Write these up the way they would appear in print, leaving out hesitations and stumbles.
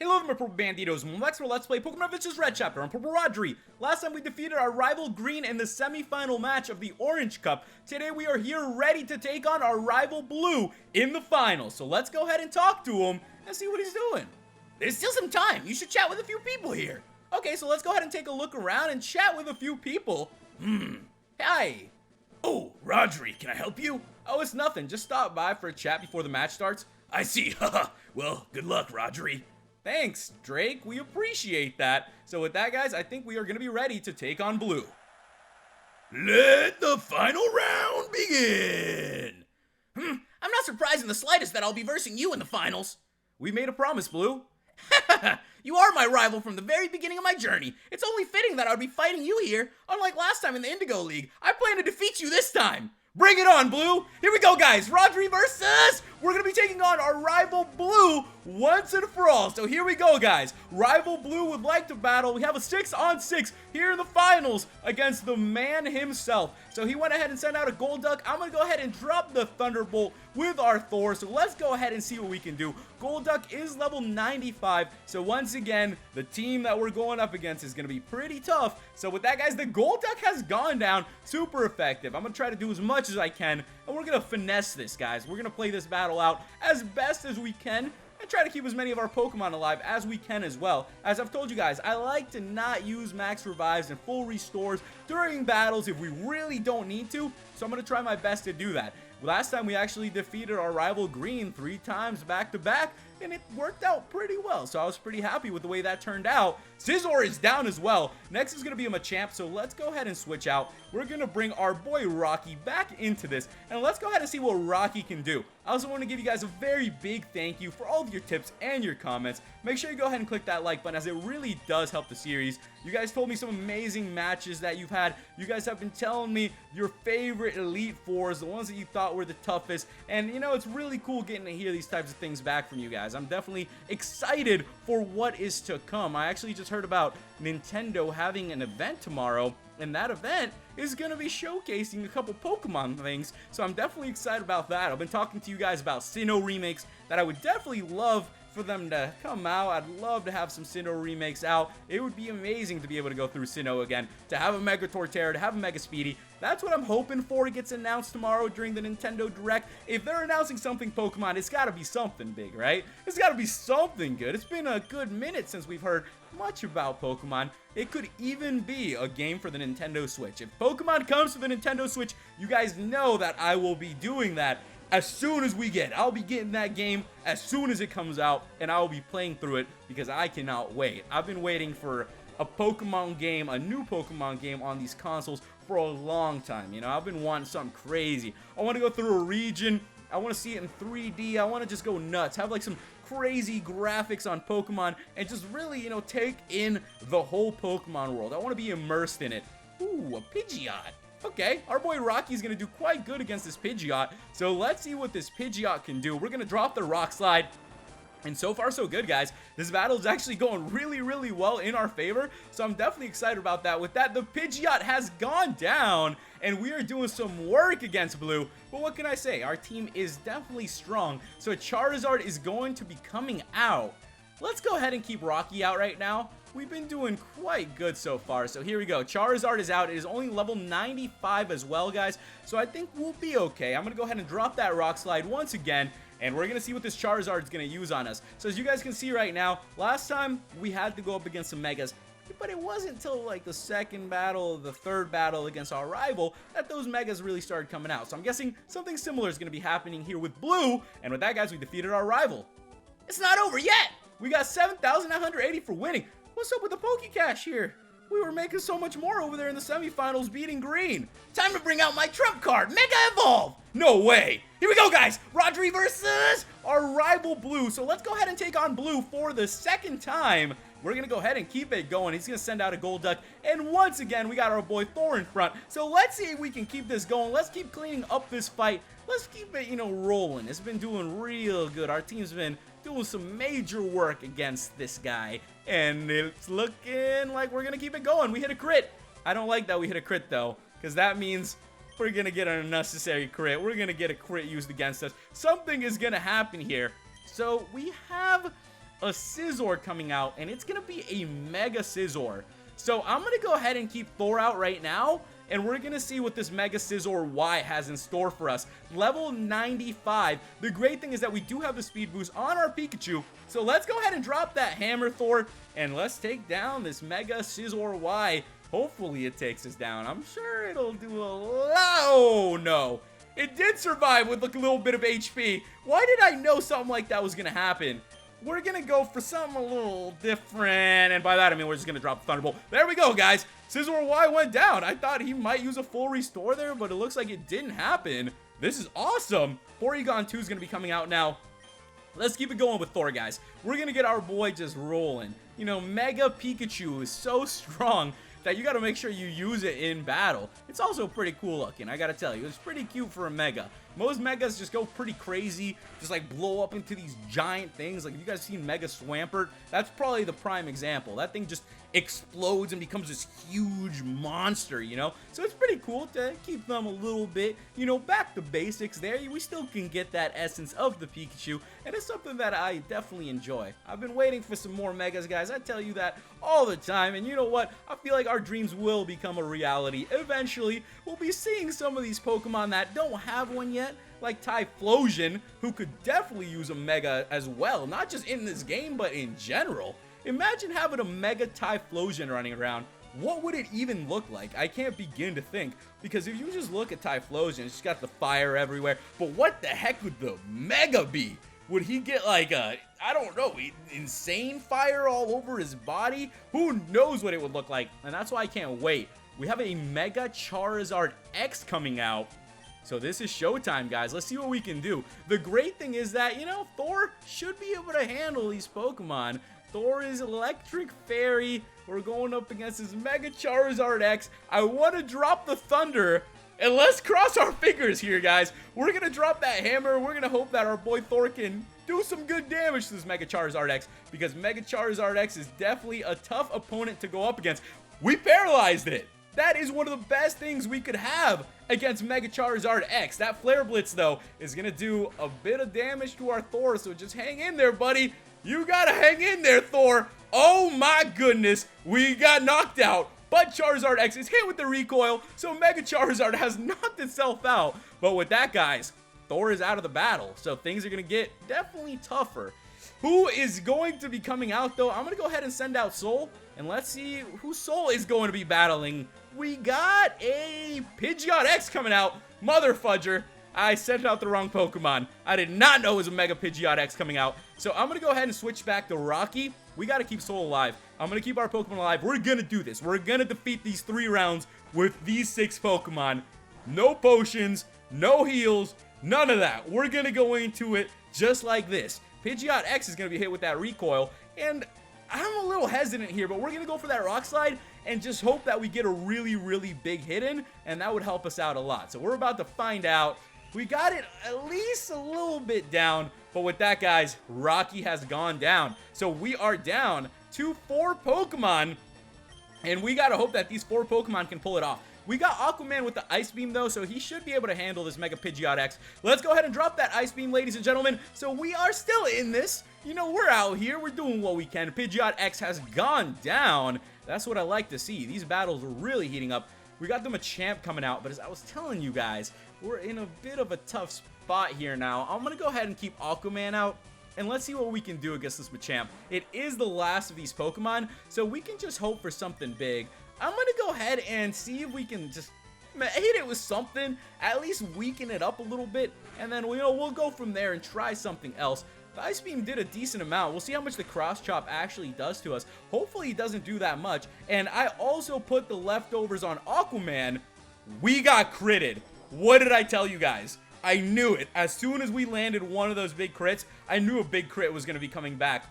Hello there, my Purple Banditos, and welcome to Let's Play Pokemon Adventures Red Chapter on PurpleRodri. Last time we defeated our rival Green in the semi-final match of the Orange Cup. Today we are here ready to take on our rival Blue in the finals. So let's go ahead and talk to him and see what he's doing. There's still some time. You should chat with a few people here. Okay, so let's go ahead and take a look around and chat with a few people. Hi. Oh, Rodri, can I help you? Oh, it's nothing. Just stop by for a chat before the match starts. I see. Haha. Well, good luck, Rodri. Thanks, Drake. We appreciate that. So with that, guys, I think we are going to be ready to take on Blue. Let the final round begin. I'm not surprised in the slightest that I'll be versing you in the finals. We made a promise, Blue. You are my rival from the very beginning of my journey. It's only fitting that I would be fighting you here. Unlike last time in the Indigo League, I plan to defeat you this time. Bring it on, Blue! Here we go, guys! Rodri versus... We're gonna be taking on our rival Blue once and for all. So here we go, guys. Rival Blue would like to battle. We have a 6-on-6 here in the finals against the man himself. So he went ahead and sent out a Golduck. I'm gonna go ahead and drop the Thunderbolt with our Thor. So let's go ahead and see what we can do. Golduck is level 95. So once again, the team that we're going up against is gonna be pretty tough. So with that, guys, the Golduck has gone down super effective. I'm gonna try to do as much as I can, and we're gonna finesse this, guys. We're gonna play this battle out as best as we can and try to keep as many of our Pokemon alive as we can as well. As I've told you guys, I like to not use max revives and full restores during battles if we really don't need to, so I'm gonna try my best to do that. Last time we actually defeated our rival Green 3 times back to back, and it worked out pretty well, so I was pretty happy with the way that turned out. Scizor is down as well. Next is going to be a Machamp, so let's go ahead and switch out. We're going to bring our boy Rocky back into this, and let's go ahead and see what Rocky can do. I also want to give you guys a very big thank you for all of your tips and your comments. Make sure you go ahead and click that like button, as it really does help the series. You guys told me some amazing matches that you've had. You guys have been telling me your favorite Elite Fours, the ones that you thought were the toughest, and you know, it's really cool getting to hear these types of things back from you guys. I'm definitely excited for what is to come. I actually just heard about Nintendo having an event tomorrow, and that event is going to be showcasing a couple Pokemon things, so I'm definitely excited about that. I've been talking to you guys about Sinnoh remakes that I would definitely love for them to come out. I'd love to have some Sinnoh remakes out. It would be amazing to be able to go through Sinnoh again, to have a Mega Torterra, to have a Mega Speedy. That's what I'm hoping for. It gets announced tomorrow during the Nintendo Direct. If they're announcing something Pokemon, it's got to be something big, right? It's got to be something good. It's been a good minute since we've heard much about Pokemon. It could even be a game for the Nintendo Switch. If Pokemon comes to the Nintendo Switch, you guys know that I will be doing that as soon as we get it. I'll be getting that game as soon as it comes out, and I'll be playing through it because I cannot wait. I've been waiting for a Pokemon game, a new Pokemon game on these consoles for a long time. You know, I've been wanting something crazy. I want to go through a region. I want to see it in 3D. I want to just go nuts. Have like some crazy graphics on Pokemon and just really, you know, take in the whole Pokemon world. I want to be immersed in it. Ooh, a Pidgeot. Okay, our boy Rocky's going to do quite good against this Pidgeot, so let's see what this Pidgeot can do. We're going to drop the Rock Slide, and so far so good, guys. This battle is actually going really well in our favor, so I'm definitely excited about that. With that, the Pidgeot has gone down, and we are doing some work against Blue, but what can I say? Our team is definitely strong, so Charizard is going to be coming out. Let's go ahead and keep Rocky out right now. We've been doing quite good so far, so here we go. Charizard is out. It is only level 95 as well, guys, so I think we'll be okay. I'm going to go ahead and drop that Rock Slide once again, and we're going to see what this Charizard is going to use on us. So as you guys can see right now, last time we had to go up against some Megas, but it wasn't until like the second battle, the third battle against our rival, that those Megas really started coming out. So I'm guessing something similar is going to be happening here with Blue, and with that, guys, we defeated our rival. It's not over yet! We got 7,980 for winning. What's up with the Pokecash here? We were making so much more over there in the semifinals beating Green. Time to bring out my trump card, Mega Evolve! No way! Here we go, guys! Rodri versus our rival Blue. So let's go ahead and take on Blue for the second time. We're going to go ahead and keep it going. He's going to send out a Golduck. And once again, we got our boy Thor in front. So let's see if we can keep this going. Let's keep cleaning up this fight. Let's keep it, you know, rolling. It's been doing real good. Our team's been doing some major work against this guy, and it's looking like we're gonna keep it going. We hit a crit. I don't like that we hit a crit though, because that means we're gonna get an unnecessary crit. We're gonna get a crit used against us. Something is gonna happen here. So we have a Scizor coming out, and it's going to be a Mega Scizor. So I'm going to go ahead and keep Thor out right now, and we're going to see what this Mega Scizor Y has in store for us. Level 95. The great thing is that we do have the speed boost on our Pikachu, so let's go ahead and drop that hammer, Thor, and let's take down this Mega Scizor Y. Hopefully it takes us down. I'm sure it'll do a lot. Oh, no. It did survive with like a little bit of HP. Why did I know something like that was going to happen? We're going to go for something a little different. And by that, I mean we're just going to drop Thunderbolt. There we go, guys. Scizor Y went down. I thought he might use a full restore there, but it looks like it didn't happen. This is awesome. Porygon 2 is going to be coming out now. Let's keep it going with Thor, guys. We're going to get our boy just rolling. You know, Mega Pikachu is so strong that you got to make sure you use it in battle. It's also pretty cool looking, I gotta tell you. It's pretty cute for a Mega. Most Megas just go pretty crazy, just like blow up into these giant things. Like, you guys seen Mega Swampert? That's probably the prime example. That thing just explodes and becomes this huge monster, you know? So it's pretty cool to keep them a little bit, you know, back to basics there. We still can get that essence of the Pikachu, and it's something that I definitely enjoy. I've been waiting for some more Megas, guys. I tell you that all the time, and you know what? I feel like our dreams will become a reality. Eventually, we'll be seeing some of these Pokemon that don't have one yet, like Typhlosion, who could definitely use a Mega as well, not just in this game, but in general. Imagine having a Mega Typhlosion running around. What would it even look like? I can't begin to think, because if you just look at Typhlosion, it's just got the fire everywhere, but what the heck would the Mega be? Would he get like a, I don't know, insane fire all over his body? Who knows what it would look like? And that's why I can't wait. We have a Mega Charizard X coming out. So this is showtime, guys. Let's see what we can do. The great thing is that, you know, Thor should be able to handle these Pokemon. Thor is Electric Fairy. We're going up against his Mega Charizard X. I want to drop the Thunder. And let's cross our fingers here, guys. We're going to drop that hammer. We're going to hope that our boy Thor can do some good damage to this Mega Charizard X, because Mega Charizard X is definitely a tough opponent to go up against. We paralyzed it. That is one of the best things we could have against Mega Charizard X. That Flare Blitz, though, is going to do a bit of damage to our Thor, so just hang in there, buddy. You got to hang in there, Thor. Oh, my goodness. We got knocked out, but Charizard X is hit with the recoil, so Mega Charizard has knocked itself out. But with that, guys, Thor is out of the battle, so things are going to get definitely tougher. Who is going to be coming out, though? I'm going to go ahead and send out Soul, and let's see who Soul is going to be battling. We got a Pidgeot X coming out. Mother fudger. I sent out the wrong Pokemon. I did not know it was a Mega Pidgeot X coming out. So I'm going to go ahead and switch back to Rocky. We got to keep Soul alive. I'm going to keep our Pokemon alive. We're going to do this. We're going to defeat these 3 rounds with these 6 Pokemon. No potions, no heals, none of that. We're going to go into it just like this. Pidgeot X is going to be hit with that recoil. And I'm a little hesitant here, but we're going to go for that Rock Slide and just hope that we get a really, really big hit in, and that would help us out a lot. So we're about to find out. We got it at least a little bit down, but with that, guys, Rocky has gone down. So we are down to 4 Pokemon, and we got to hope that these 4 Pokemon can pull it off. We got Aquaman with the Ice Beam, though, so he should be able to handle this Mega Pidgeot X. Let's go ahead and drop that Ice Beam, ladies and gentlemen. So we are still in this. You know, we're out here. We're doing what we can. Pidgeot X has gone down. That's what I like to see. These battles are really heating up. We got the Machamp coming out, but as I was telling you guys, we're in a bit of a tough spot here now. I'm going to go ahead and keep Aquaman out, and let's see what we can do against this Machamp. It is the last of these Pokemon, so we can just hope for something big. I'm going to go ahead and see if we can just hit it with something, at least weaken it up a little bit, and then we'll go from there and try something else. The Ice Beam did a decent amount. We'll see how much the Cross Chop actually does to us. Hopefully it doesn't do that much. And I also put the leftovers on Aquaman. We got critted. What did I tell you guys? I knew it. As soon as we landed one of those big crits, I knew a big crit was going to be coming back.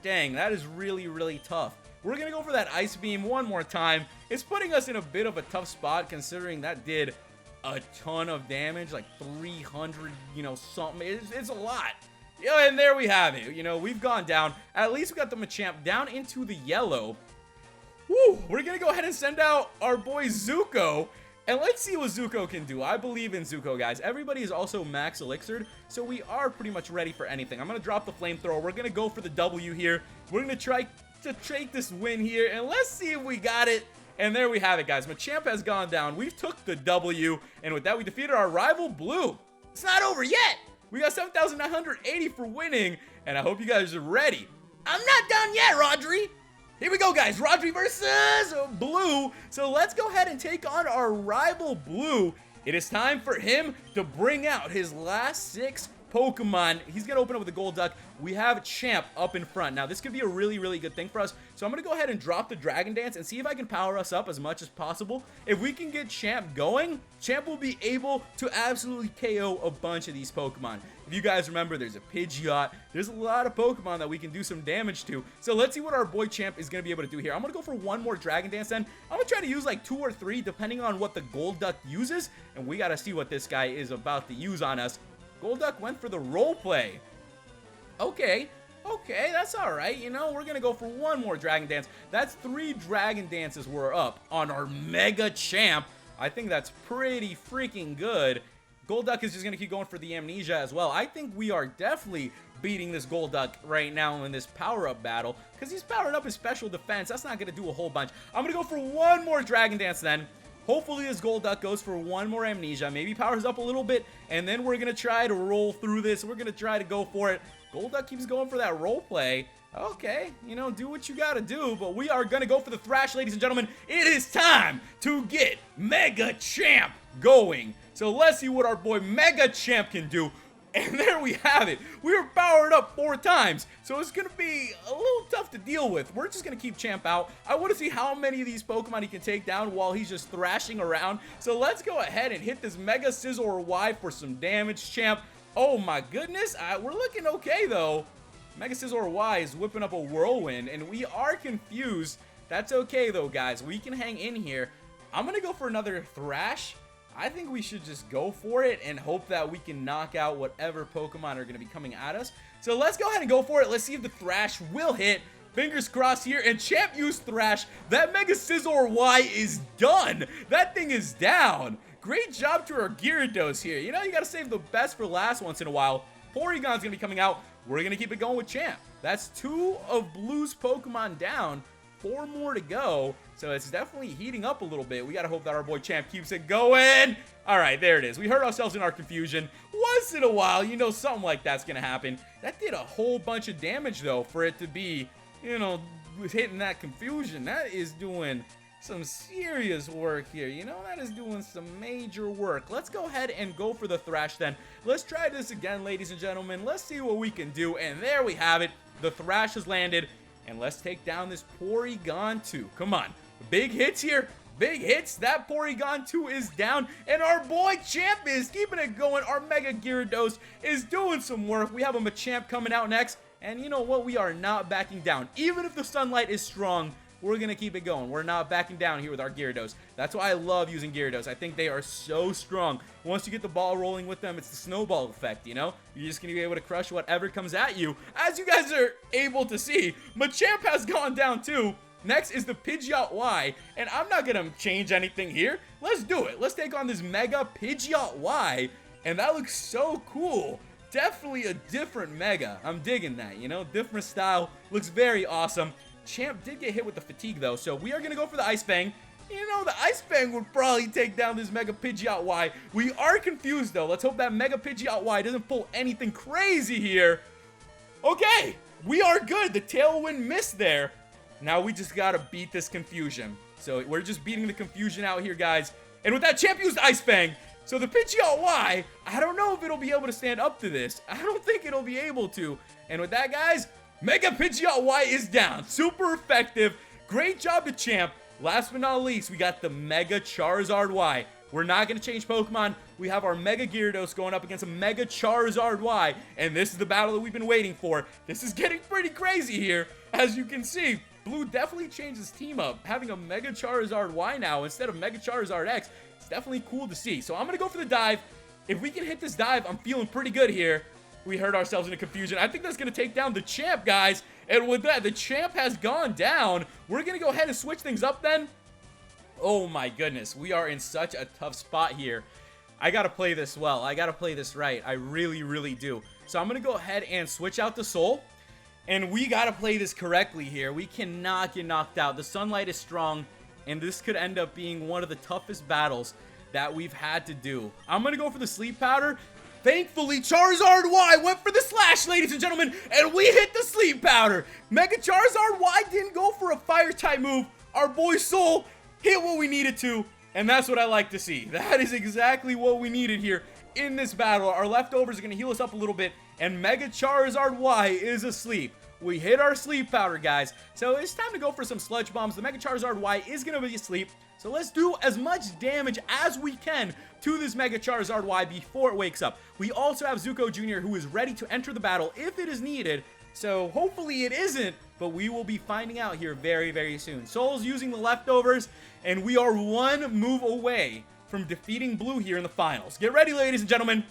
Dang, that is really, really tough. We're going to go for that Ice Beam one more time. It's putting us in a bit of a tough spot, considering that did a ton of damage, like 300, something. It's a lot. Yeah, and there we have it. We've gone down. At least we got the Machamp down into the yellow. Woo! We're going to go ahead and send out our boy Zuko. And let's see what Zuko can do. I believe in Zuko, guys. Everybody is also max elixired, so we are pretty much ready for anything. I'm going to drop the flamethrower. We're going to go for the W here. We're going to try to take this win here, and let's see if we got it. And there we have it, guys. Machamp has gone down. We've took the W, and with that, we defeated our rival, Blue. It's not over yet. We got 7,980 for winning, and I hope you guys are ready. I'm not done yet, Rodri. Here we go, guys. Rodri versus Blue. So let's go ahead and take on our rival, Blue. It is time for him to bring out his last 6 Pokemon. He's going to open up with a Golduck. We have Champ up in front. Now, this could be a really, really good thing for us. So I'm going to go ahead and drop the Dragon Dance and see if I can power us up as much as possible. If we can get Champ going, Champ will be able to absolutely KO a bunch of these Pokemon. If you guys remember, there's a Pidgeot. There's a lot of Pokemon that we can do some damage to. So let's see what our boy Champ is going to be able to do here. I'm going to go for one more Dragon Dance then. I'm going to try to use like 2 or 3 depending on what the Golduck uses. And we got to see what this guy is about to use on us. Golduck went for the role play. Okay, that's all right. You know, we're going to go for one more Dragon Dance. That's 3 Dragon Dances we're up on our Mega Champ. I think that's pretty freaking good. Golduck is just going to keep going for the Amnesia as well. I think we are definitely beating this Golduck right now in this power-up battle because he's powering up his special defense. That's not going to do a whole bunch. I'm going to go for one more Dragon Dance then. Hopefully this Golduck goes for one more Amnesia, maybe powers up a little bit, and then we're going to try to roll through this. We're going to try to go for it. Golduck keeps going for that role play. Okay, you know, do what you got to do, but we are going to go for the Thrash, ladies and gentlemen. It is time to get Mega Champ going. So let's see what our boy Mega Champ can do. And there we have it. We were powered up 4 times, so it's going to be a little tough to deal with. We're just going to keep Champ out. I want to see how many of these Pokemon he can take down while he's just thrashing around. So let's go ahead and hit this Mega Scizor Y for some damage, Champ. Oh my goodness, we're looking okay though. Mega Scizor Y is whipping up a Whirlwind, and we are confused. That's okay though, guys. We can hang in here. I'm going to go for another Thrash. I think we should just go for it and hope that we can knock out whatever Pokemon are going to be coming at us. So let's go ahead and go for it. Let's see if the Thrash will hit. Fingers crossed here. And Champ used Thrash. That Mega Scizor Y is done. That thing is down. Great job to our Gyarados here. You know, you got to save the best for last once in a while. Porygon's going to be coming out. We're going to keep it going with Champ. That's 2 of Blue's Pokemon down. 4 more to go, so it's definitely heating up a little bit. We gotta hope that our boy Champ keeps it going. All right, there it is. We hurt ourselves in our confusion. Once in a while, you know, something like that's gonna happen. That did a whole bunch of damage, though, for it to be, you know, hitting that confusion. That is doing some serious work here. You know, that is doing some major work. Let's go ahead and go for the Thrash then. Let's try this again, ladies and gentlemen. Let's see what we can do, and there we have it. The Thrash has landed. And let's take down this Porygon 2. Come on. Big hits here. Big hits. That Porygon 2 is down. And our boy Champ is keeping it going. Our Mega Gyarados is doing some work. We have a Machamp coming out next. And you know what? We are not backing down. Even if the sunlight is strong, we're going to keep it going. We're not backing down here with our Gyarados. That's why I love using Gyarados. I think they are so strong. Once you get the ball rolling with them, it's the snowball effect, you know? You're just going to be able to crush whatever comes at you. As you guys are able to see, Machamp has gone down too. Next is the Pidgeot Y, and I'm not going to change anything here. Let's do it. Let's take on this Mega Pidgeot Y, and that looks so cool. Definitely a different Mega. I'm digging that, you know? Different style. Looks very awesome. Champ did get hit with the fatigue though, so we are going to go for the Ice Fang. You know, the Ice Fang would probably take down this Mega Pidgeot Y. We are confused though. Let's hope that Mega Pidgeot Y doesn't pull anything crazy here. Okay, we are good. The Tailwind missed there. Now we just got to beat this confusion. So we're just beating the confusion out here, guys. And with that, Champ used Ice Fang. So the Pidgeot Y, I don't know if it'll be able to stand up to this. I don't think it'll be able to. And with that, guys, Mega Pidgeot Y is down. Super effective. Great job to Champ. Last but not least, we got the Mega Charizard Y. We're not going to change Pokemon. We have our Mega Gyarados going up against a Mega Charizard Y. And this is the battle that we've been waiting for. This is getting pretty crazy here. As you can see, Blue definitely changed his team up. Having a Mega Charizard Y now instead of Mega Charizard X. It's definitely cool to see. So I'm going to go for the dive. If we can hit this dive, I'm feeling pretty good here. We hurt ourselves in a confusion. I think that's going to take down the Champ, guys. And with that, the Champ has gone down. We're going to go ahead and switch things up then. Oh my goodness, we are in such a tough spot here. I gotta play this well. I gotta play this right. I really, really do. So I'm gonna go ahead and switch out the soul. And we gotta play this correctly here. We cannot get knocked out. The sunlight is strong, and this could end up being one of the toughest battles that we've had to do. I'm gonna go for the sleep powder. Thankfully, Charizard Y went for the slash, ladies and gentlemen, and we hit the sleep powder. Mega Charizard Y didn't go for a fire type move. Our boy Soul hit what we needed to, and that's what I like to see. That is exactly what we needed here in this battle. Our leftovers are going to heal us up a little bit, and Mega Charizard Y is asleep. We hit our sleep powder, guys, so it's time to go for some sludge bombs. The Mega Charizard Y is going to be asleep, so let's do as much damage as we can to this Mega Charizard Y before it wakes up. We also have Zuko Jr., who is ready to enter the battle if it is needed, so hopefully it isn't, but we will be finding out here very, very soon. Soul's using the leftovers, and we are one move away from defeating Blue here in the finals. Get ready, ladies and gentlemen.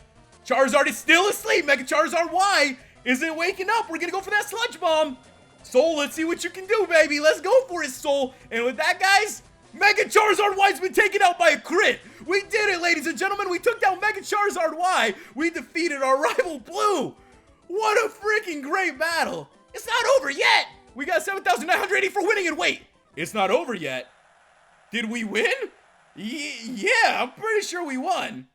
Charizard is still asleep. Mega Charizard Y isn't waking up. We're going to go for that sludge bomb. Soul, let's see what you can do, baby. Let's go for it, Soul. And with that, guys, Mega Charizard Y's been taken out by a crit. We did it, ladies and gentlemen. We took down Mega Charizard Y. We defeated our rival Blue. What a freaking great battle. It's not over yet. We got 7,980 for winning, and wait, it's not over yet. Did we win? Yeah, I'm pretty sure we won.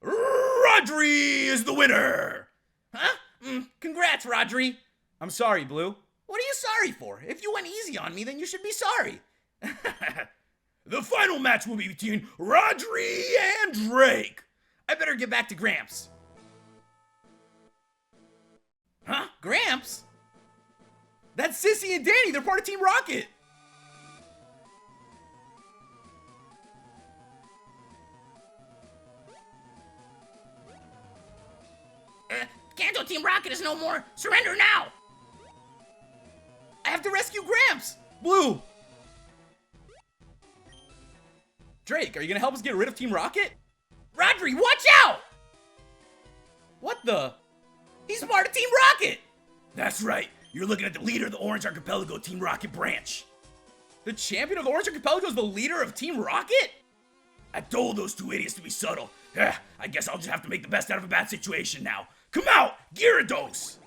Rodri is the winner. Huh? Congrats, Rodri. I'm sorry, Blue. What are you sorry for? If you went easy on me, then you should be sorry. The final match will be between Rodri and Drake. I better get back to Gramps. Huh? Gramps? That's Sissy and Danny. They're part of Team Rocket. Kanto Team Rocket is no more. Surrender now. I have to rescue Gramps. Blue. Drake, are you going to help us get rid of Team Rocket? Rodri, watch out! What the? He's part of Team Rocket. That's right. You're looking at the leader of the Orange Archipelago Team Rocket branch. The champion of the Orange Archipelago is the leader of Team Rocket? I told those two idiots to be subtle. I guess I'll just have to make the best out of a bad situation now. Come out, Gyarados!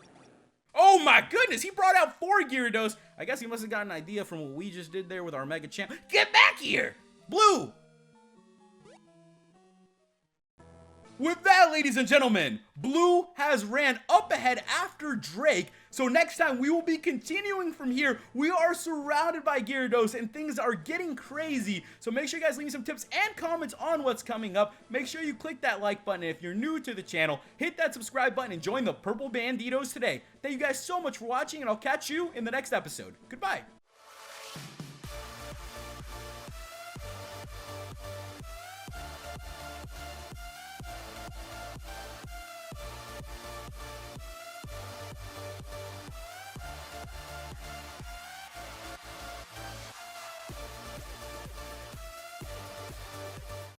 Oh my goodness, he brought out 4 Gyarados. I guess he must have got an idea from what we just did there with our Mega Champ. Get back here! Blue! With that, ladies and gentlemen, Blue has ran up ahead after Drake. So next time we will be continuing from here. We are surrounded by Gyarados and things are getting crazy. So make sure you guys leave me some tips and comments on what's coming up. Make sure you click that like button. If you're new to the channel, hit that subscribe button and join the Purple Banditos today. Thank you guys so much for watching, and I'll catch you in the next episode. Goodbye.